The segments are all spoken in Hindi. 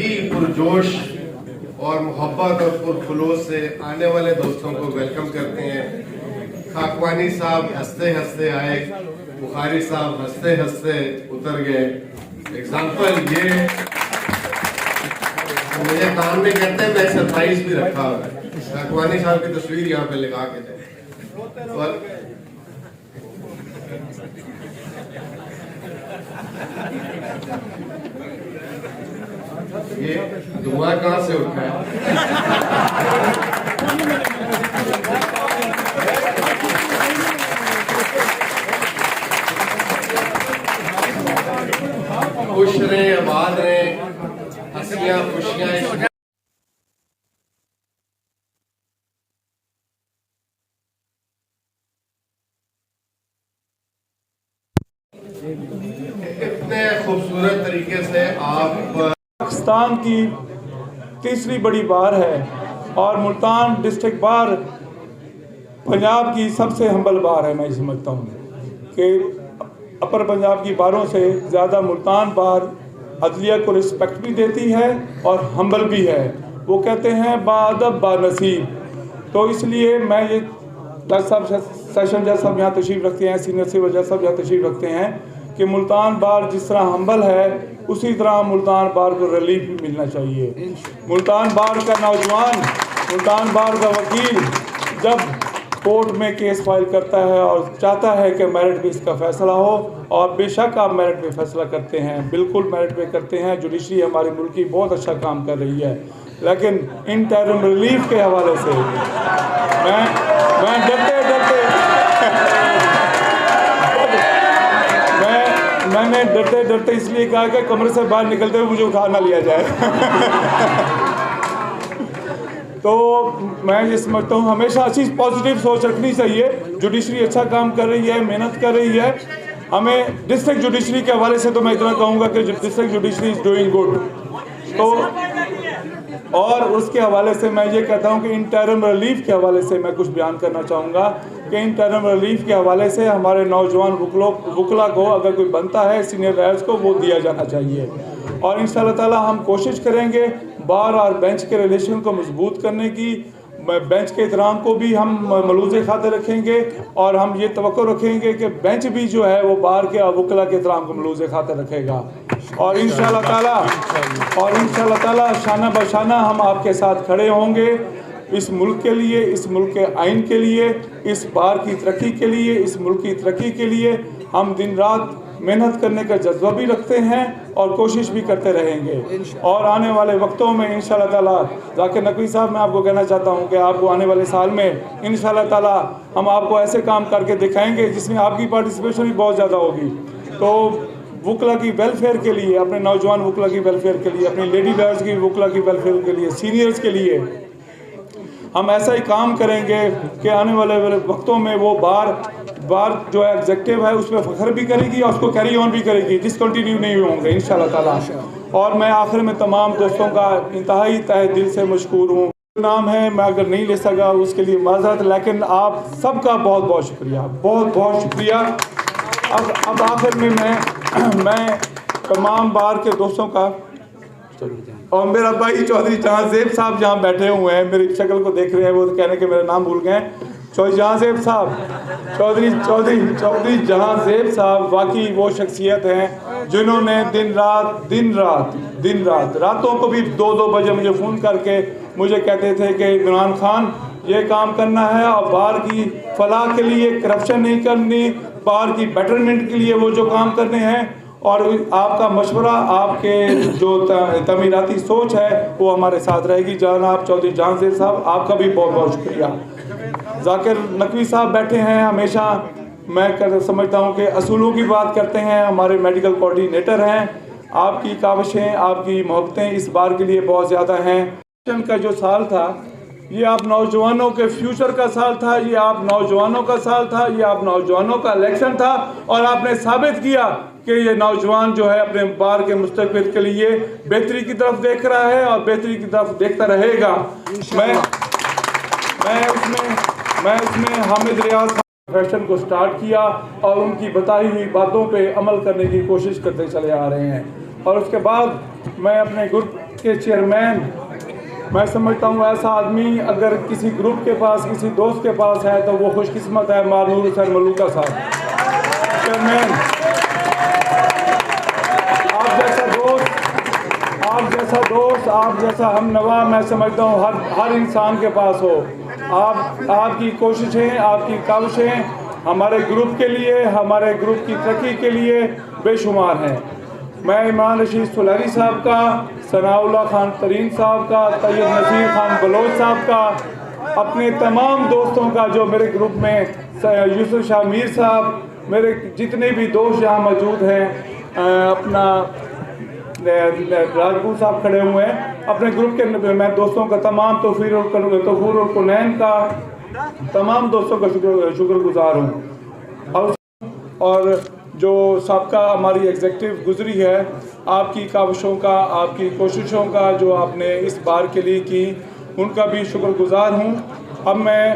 ही पुरजोश और मोहब्बत और पुरखुलूस से आने वाले दोस्तों को वेलकम करते हैं। खाकवानी साहब हंसते हंसते आए, बुखारी साहब हंसते हंसते उतर गए। एग्जाम्पल ये मुझे कान में कहते हैं, मैं सरप्राइज भी रखा हुआ है। खाकवानी साहब की तस्वीर यहाँ पे लगा के थे। ये धुआं कहाँ से उठा है? खुश रहे, आबाद रहे, हंसियां खुशियां। इतने खूबसूरत तरीके से आप पाकिस्तान की तीसरी बड़ी बार है और मुल्तान डिस्ट्रिक्ट बार पंजाब की सबसे हम्बल बार है। मैं समझता हूँ कि अपर पंजाब की बारों से ज़्यादा मुल्तान बार अदलिया को रिस्पेक्ट भी देती है और हम्बल भी है। वो कहते हैं बाअदब बानसीब। तो इसलिए मैं ये जज साहब सेशन जज साहब यहाँ तशरीफ़ रखते हैं, सीनियर सिविल जज साहब यहाँ तशरीफ़ रखते हैं कि मुल्तान बार जिस तरह हम्बल है उसी तरह मुल्तान बार को रिलीफ भी मिलना चाहिए। मुल्तान बार का नौजवान, मुल्तान बार का वकील जब कोर्ट में केस फाइल करता है और चाहता है कि मेरिट बेस का फैसला हो, और बेशक आप मेरिट पे फैसला करते हैं, बिल्कुल मेरिट पे करते हैं। जुडिशरी हमारे मुल्क की बहुत अच्छा काम कर रही है, लेकिन इंटरिम रिलीफ के हवाले से मैं मैंने डरते डरते इसलिए कहा कि कमरे से बाहर निकलते हुए मुझे उठा ना लिया जाए। तो मैं ये समझता हूँ हमेशा अच्छी पॉजिटिव सोच रखनी चाहिए। जुडिशरी अच्छा काम कर रही है, मेहनत कर रही है। हमें डिस्ट्रिक्ट जुडिशरी के हवाले से तो मैं इतना कहूँगा कि district judiciary is doing good. तो और उसके हवाले से मैं ये कहता हूँ कि इंटरिम रिलीफ के हवाले से मैं कुछ बयान करना चाहूँगा कि इंटरिम रिलीफ के हवाले से हमारे नौजवान वकला को अगर कोई बनता है सीनियर लॉयर्स को वो दिया जाना चाहिए। और इंशाअल्लाह ताला हम कोशिश करेंगे बार और बेंच के रिलेशन को मजबूत करने की। बेंच के एहतराम को भी हम मलूज़े खाते रखेंगे और हम ये तवक्को रखेंगे कि बेंच भी जो है वो बार के वकला के एहतराम को मलूज़े खाते रखेगा। और इंशाअल्लाह ताला शाना बशाना हम आपके साथ खड़े होंगे इस मुल्क के लिए, इस मुल्क के आइन के लिए, इस बार की तरक्की के लिए, इस मुल्क की तरक्की के लिए। हम दिन रात मेहनत करने का जज्बा भी रखते हैं और कोशिश भी करते रहेंगे। और आने वाले वक्तों में इंशाअल्लाह ताला जाकिर नकवी साहब, मैं आपको कहना चाहता हूं कि आपको आने वाले साल में इंशाअल्लाह ताला हम आपको ऐसे काम करके दिखाएंगे जिसमें आपकी पार्टिसिपेशन भी बहुत ज़्यादा होगी। तो वकला की वेलफेयर के लिए, अपने नौजवान वकला की वेलफेयर के लिए, अपनी लेडी लॉयर्स की वकला की वेलफेयर के लिए, सीनियर्स के लिए हम ऐसा ही काम करेंगे कि आने वाले वक्तों में वो बार जो है एग्जेक्टिव है उसमें फ़ख्र भी करेगी और उसको कैरी ऑन भी करेगी, डिसकंटिन्यू नहीं होंगे इंशाअल्लाह ताला। और मैं आखिर में तमाम दोस्तों का इंतहाई तहे दिल से मशकूर हूँ। नाम है, मैं अगर नहीं ले सका उसके लिए माज़रत, लेकिन आप सबका बहुत बहुत शुक्रिया, बहुत बहुत शुक्रिया। अब आखिर में मैं तमाम बार के दोस्तों का और मेरा भाई चौधरी जहांजेब साहब जहाँ बैठे हुए हैं, मेरी शक्ल को देख रहे हैं, वो तो कहने के मेरा नाम भूल गए। चौधरी जहांजेब साहब, चौधरी जहांजेब साहब वाकई वो शख्सियत हैं जिन्होंने दिन रात रातों को भी 2-2 बजे मुझे फ़ोन करके मुझे कहते थे कि इमरान खान ये काम करना है और बार की फलाह के लिए करप्शन नहीं करनी, बार की बेटरमेंट के लिए वो जो काम करने हैं। और आपका मशवरा, आपके जो तमीराती सोच है वो हमारे साथ रहेगी। जनाब चौधरी जहांजेब साहब, आपका भी बहुत बहुत शुक्रिया। जाकिर नकवी साहब बैठे हैं, हमेशा मैं समझता हूँ कि असूलों की बात करते हैं, हमारे मेडिकल कोऑर्डिनेटर हैं। आपकी काविशें, आपकी मोहब्बतें इस बार के लिए बहुत ज़्यादा हैं। का जो साल था ये आप नौजवानों के फ्यूचर का साल था, ये आप नौजवानों का साल था, ये आप नौजवानों का इलेक्शन था। और आपने साबित किया कि ये नौजवान जो है अपने बार के मुस्तकबिल के लिए बेहतरी की तरफ देख रहा है और बेहतरी की तरफ देखता रहेगा। मैं उसमें हामिद रियाज फैशन को स्टार्ट किया और उनकी बताई हुई बातों पे अमल करने की कोशिश करते चले आ रहे हैं। और उसके बाद मैं अपने ग्रुप के चेयरमैन, मैं समझता हूँ ऐसा आदमी अगर किसी ग्रुप के पास, किसी दोस्त के पास है तो वो खुशकिस्मत है। मानूर हुसैन मलूका साहब चेयरमैन, आप जैसा हम नवा मैं समझता हूँ हर इंसान के पास हो। आपकी कोशिशें, आपकी काविशें हमारे ग्रुप के लिए, हमारे ग्रुप की तरक्की के लिए बेशुमार हैं। मैं इमरान रशीद सुलहरी साहब का, सनाउल्लाह खान तरीन साहब का, तैयब नसीर खान बलोच साहब का, अपने तमाम दोस्तों का जो मेरे ग्रुप में, यूसुफ शाह मीर साहब, मेरे जितने भी दोस्त यहाँ मौजूद हैं, अपना राजपूत साहब खड़े हुए हैं, अपने ग्रुप के मैं दोस्तों का तमाम तोफूर कुनैन का तमाम दोस्तों का शुक्रगुजार हूँ। और जो सबका हमारी एग्जीक्यूटिव गुजरी है, आपकी काविशों का, आपकी कोशिशों का जो आपने इस बार के लिए की, उनका भी शुक्रगुजार हूँ। अब मैं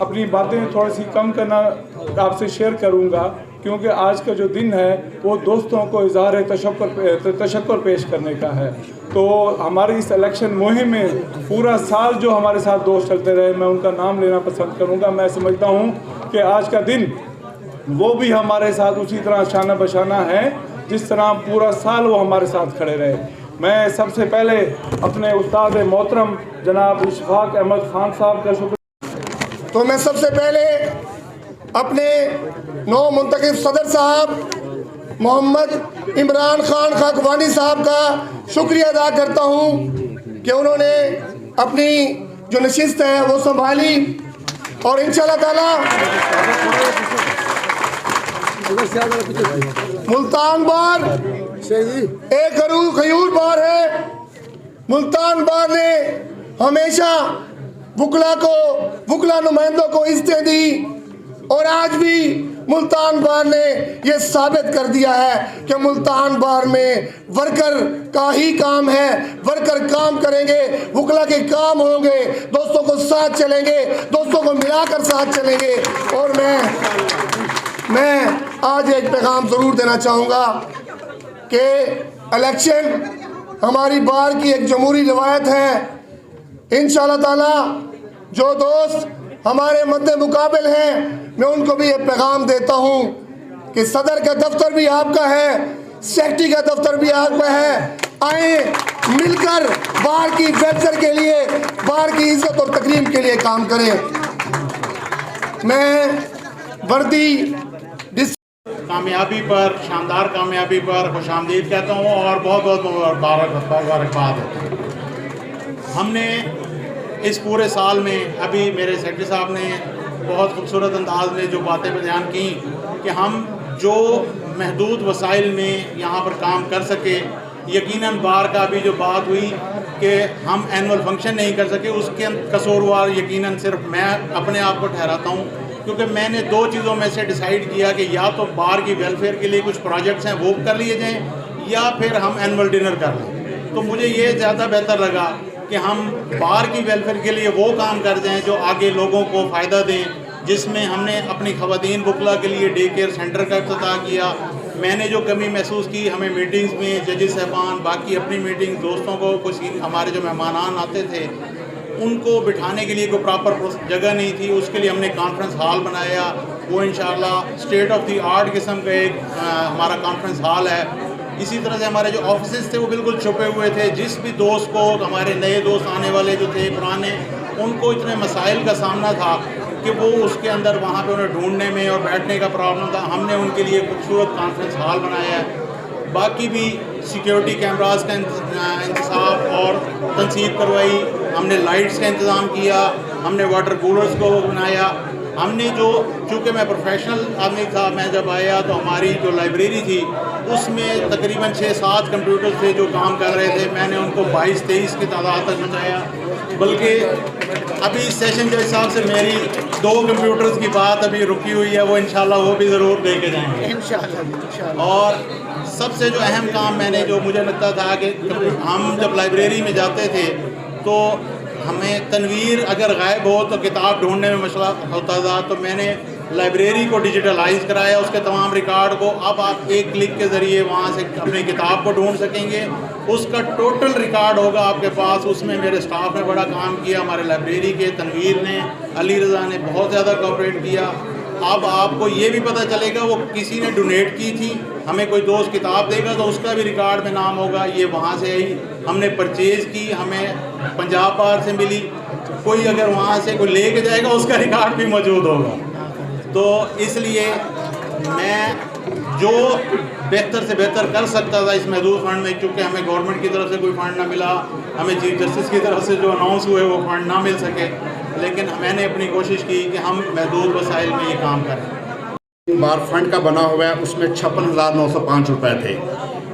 अपनी बातें थोड़ी सी कम करना आपसे शेयर करूँगा, क्योंकि आज का जो दिन है वो दोस्तों को इज़हार तशक्कुर पेश करने का है। तो हमारी इस इलेक्शन मुहिम में पूरा साल जो हमारे साथ दोस्त चलते रहे, मैं उनका नाम लेना पसंद करूँगा। मैं समझता हूँ कि आज का दिन वो भी हमारे साथ उसी तरह शाना बशाना है जिस तरह पूरा साल वो हमारे साथ खड़े रहे। मैं सबसे पहले अपने उस्ताद मोहतरम जनाब इशफाक अहमद खान साहब का शुक्र। तो मैं सबसे पहले अपने नौ मुंतखब सदर साहब मोहम्मद इमरान खान खाकवानी साहब का शुक्रिया अदा करता हूँ कि उन्होंने अपनी जो नशिस्त है वो संभाली और इंशाअल्लाह ताला मुल्तान बार एक खयूर बार है। मुल्तान बार ने हमेशा वुकला नुमाइंदों को इज्जतें दी और आज भी मुल्तान बार ने ये साबित कर दिया है कि मुल्तान बार में वर्कर का ही काम है। वर्कर काम करेंगे, वुकला के काम होंगे, दोस्तों को साथ चलेंगे, दोस्तों को मिलाकर साथ चलेंगे। और मैं आज एक पैगाम ज़रूर देना चाहूँगा कि इलेक्शन हमारी बार की एक जमहूरी रवायत है। इंशाअल्लाह ताला जो दोस्त हमारे मद्दे मुकाबिल हैं, मैं उनको भी ये पैगाम देता हूँ कि सदर का दफ्तर भी आपका है, सेक्रेटरी का दफ्तर भी आपका है। आए मिलकर बार की बेहतर के लिए, बार की इज्जत और तकरीम के लिए काम करें। मैं वर्दी कामयाबी पर, शानदार कामयाबी पर खुशामदीद कहता हूँ और बहुत बहुत मुबारकबाद है। हमने इस पूरे साल में, अभी मेरे सेक्रेटरी साहब ने बहुत खूबसूरत अंदाज में जो बातें बयान की कि हम जो महदूद वसाइल में यहाँ पर काम कर सके, यकीनन बार का भी जो बात हुई कि हम एनुअल फंक्शन नहीं कर सके, उसके कसूरवार यकीनन सिर्फ मैं अपने आप को ठहराता हूँ, क्योंकि मैंने दो चीज़ों में से डिसाइड किया कि या तो बार की वेलफेयर के लिए कुछ प्रोजेक्ट्स हैं वो कर लिए जाएं या फिर हम एनुअल डिनर कर लें। तो मुझे ये ज़्यादा बेहतर लगा कि हम बार की वेलफेयर के लिए वो काम कर जाएं जो आगे लोगों को फ़ायदा दें, जिसमें हमने अपनी ख़वातीन वुकला के लिए डे केयर सेंटर का इफ्तिताह किया। मैंने जो कमी महसूस की, हमें मीटिंग्स में जजेस साहबान, बाकी अपनी मीटिंग दोस्तों को, कुछ हमारे जो मेहमान आते थे उनको बिठाने के लिए कोई प्रॉपर जगह नहीं थी। उसके लिए हमने कॉन्फ्रेंस हॉल बनाया। वो इंशाल्लाह स्टेट ऑफ द आर्ट किस्म का एक हमारा कॉन्फ्रेंस हॉल है। इसी तरह से हमारे जो ऑफिसेज थे वो बिल्कुल छुपे हुए थे। जिस भी दोस्त को, हमारे नए दोस्त आने वाले जो थे, पुराने, उनको इतने मसाइल का सामना था कि वो उसके अंदर वहाँ पे उन्हें ढूंढने में और बैठने का प्रॉब्लम था। हमने उनके लिए खूबसूरत कॉन्फ्रेंस हॉल बनाया है। बाकी भी सिक्योरिटी कैमरास का इंतज़ाम और तनसीब करवाई, हमने लाइट्स का इंतज़ाम किया, हमने वाटर कूलर्स को बनाया। हमने जो, चूँकि मैं प्रोफेशनल आदमी था, मैं जब आया तो हमारी जो लाइब्रेरी थी उसमें तकरीबन 6-7 कंप्यूटर थे जो काम कर रहे थे। मैंने उनको 22-23 की तादाद तक पहुँचाया। बल्कि अभी इस सेशन के हिसाब से मेरी 2 कंप्यूटर्स की बात अभी रुकी हुई है, वो इंशाल्लाह वो भी ज़रूर दे के जाएंगे इंशाल्लाह। और सबसे जो अहम काम मैंने, जो मुझे लगता था कि हम जब लाइब्रेरी में जाते थे तो हमें तनवीर अगर गायब हो तो किताब ढूंढने में मसला होता था, तो मैंने लाइब्रेरी को डिजिटलाइज कराया, उसके तमाम रिकॉर्ड को। अब आप एक क्लिक के ज़रिए वहाँ से अपनी किताब को ढूंढ सकेंगे उसका टोटल रिकॉर्ड होगा आपके पास। उसमें मेरे स्टाफ ने बड़ा काम किया, हमारे लाइब्रेरी के तनवीर ने, अली रज़ा ने बहुत ज़्यादा कोऑपरेट किया। अब आपको ये भी पता चलेगा वो किसी ने डोनेट की थी, हमें कोई दोस्त किताब देगा तो उसका भी रिकॉर्ड में नाम होगा, ये वहाँ से आई, हमने परचेज़ की, हमें पंजाब बार से मिली, कोई अगर वहाँ से कोई लेके जाएगा उसका रिकॉर्ड भी मौजूद होगा। तो इसलिए मैं जो बेहतर से बेहतर कर सकता था इस महदूद फंड में, क्योंकि हमें गवर्नमेंट की तरफ से कोई फ़ंड ना मिला, हमें चीफ जस्टिस की तरफ से जो अनाउंस हुए वो फ़ंड ना मिल सके, लेकिन मैंने अपनी कोशिश की कि हम महदूद वसाइल में ये काम करें। बार फंड का बना हुआ है, उसमें 56,905 रुपये थे।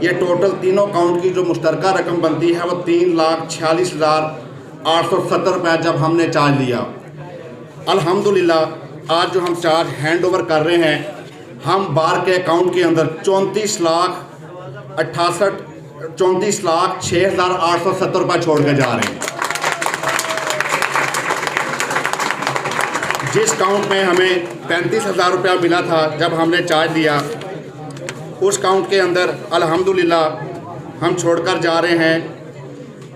ये टोटल तीनों अकाउंट की जो मुश्तरका रकम बनती है वो 3,46,870 रुपये जब हमने चार्ज लिया। अल्हम्दुलिल्लाह आज जो हम चार्ज हैंड ओवर कर रहे हैं, हम बार के अकाउंट के अंदर 34,06,870 रुपये छोड़ के जा रहे हैं। जिस अकाउंट में हमें 35,000 रुपया मिला था जब हमने चार्ज लिया, उस अकाउंट के अंदर अल्हम्दुलिल्लाह हम छोड़कर जा रहे हैं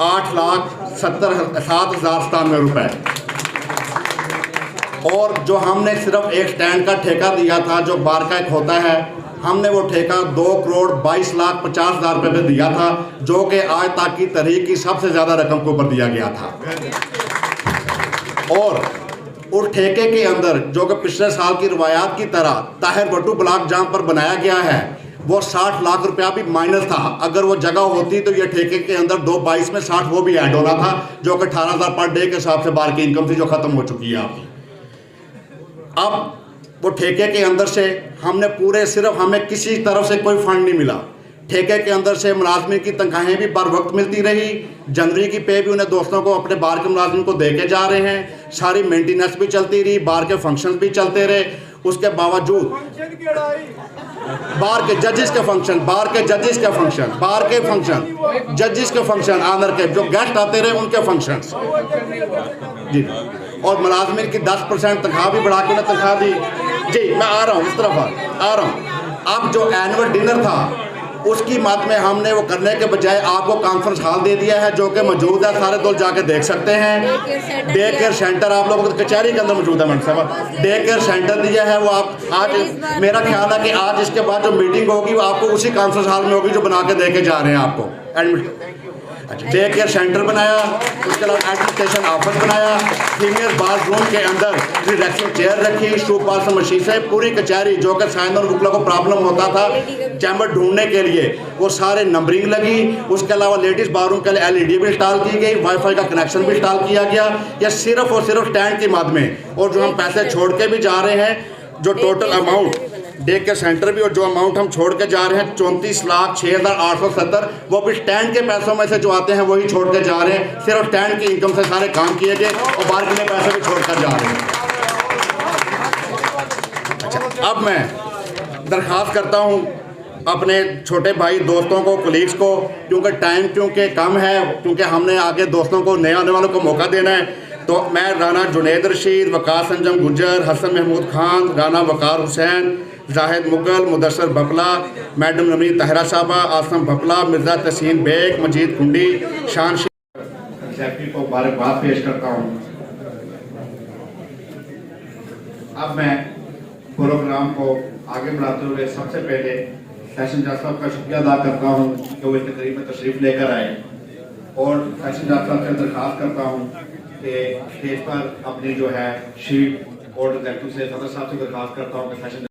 8,70,797 रुपये। और जो हमने सिर्फ एक स्टैंड का ठेका दिया था जो बार का एक होता है, हमने वो ठेका 2,22,50,000 रुपये पे दिया था, जो कि आज तक की तारीख की सबसे ज़्यादा रकम के ऊपर दिया गया था। और उस ठेके के अंदर जो कि पिछले साल की रवायात की तरह ताहिर भट्टू ब्लॉक जहाँ पर बनाया गया है, वो 60 लाख रुपया भी माइनस था। अगर वो जगह होती तो ये ठेके के अंदर 2/22 में 60 वो भी ऐड होना था, जो कि 18,000 पर डे के हिसाब से बार की इनकम थी जो ख़त्म हो चुकी है आपकी। अब वो ठेके के अंदर से हमने पूरे सिर्फ हमें किसी तरफ से कोई फंड नहीं मिला। ठेके के अंदर से मुलाजमिन की तनख्वाहें भी बर वक्त मिलती रही, जनवरी की पे भी उन्हें दोस्तों को अपने बार के मुलाजमिन को दे के जा रहे हैं, सारी मेंटेनेंस भी चलती रही, बार के फंक्शन भी चलते रहे। उसके बावजूद बार के जजेस के फंक्शन, जजेस के फंक्शन, आनर के जो गेस्ट आते रहे उनके फंक्शंस जी, और मुलाजमिन की 10% तनख्वाह भी बढ़ा के उन्हें तनख्वाह दी। जी मैं आ रहा हूँ, इस तरफ आ रहा हूँ। अब जो एनुअल डिनर था उसकी मद में हमने वो करने के बजाय आपको कॉन्फ्रेंस हॉल दे दिया है, जो कि मौजूद है, सारे लोग जाके देख सकते हैं। डे केयर सेंटर आप लोगों को कचहरी के अंदर मौजूद है, मैडम साहब डे केयर सेंटर दिया है। वो आप आज मेरा ख्याल है कि आज इसके बाद जो मीटिंग होगी वो आपको उसी कॉन्फ्रेंस हॉल में होगी जो बना के दे के जा रहे हैं आपको एडमिट। डे केयर सेंटर बनाया, उसके अलावा एडमिनिस्ट्रेशन ऑफिस बनाया, फीमेल बाथरूम के अंदर रिलैक्सिंग चेयर रखी, शू पार्सल मशीन से पूरी कचहरी, जो कि साइन और वकला को प्रॉब्लम होता था चैम्बर ढूंढने के लिए, वो सारे नंबरिंग लगी। उसके अलावा लेडीज़ बाथरूम के लिए LED भी इंस्टॉल की गई, वाईफाई का कनेक्शन भी इंस्टॉल किया गया। यह सिर्फ और सिर्फ स्टैंड की मद में। और जो हम पैसे छोड़ के भी जा रहे हैं, जो total amount day care centre भी और जो अमाउंट हम छोड़ के जा रहे हैं 34,06,870, वो भी स्टैंड के पैसों में से जो आते हैं वही छोड़ के जा रहे हैं। सिर्फ स्टैंड की इनकम से सारे काम किए गए और बाहर के पैसे भी छोड़ कर जा रहे हैं। अच्छा, अब मैं दरख्वास्त करता हूँ अपने छोटे भाई दोस्तों को, कलीग्स को, क्योंकि टाइम क्योंकि कम है, क्योंकि हमने आगे दोस्तों को, नए आने वालों को मौका देना है, तो मैं राना जुनैद रशीद, वकार संजम गुज्जर, हसन महमूद खान, राना वकार हुसैन, जाहिद मुगल, मुदस्सर भपला, मैडम नमी तहरा साहबा, आसम भपला, मिर्ज़ा तहसीन बेग, मजीद कुंडी, शान सेक्रेटरी को मुबारकबाद पेश करता हूँ। अब मैं प्रोग्राम को आगे बढ़ाते हुए सबसे पहले फैशन जज साहब का शुक्रिया अदा करता हूँ कि वो इतने करीब में तशरीफ़ लेकर आए, और फैशन जज साहब से दरख्वास्त करता हूँ कि स्टेज पर अपनी जो है शीट बोर्ड से सदर साहब से दरख्वास्त करता हूँ कि फैशन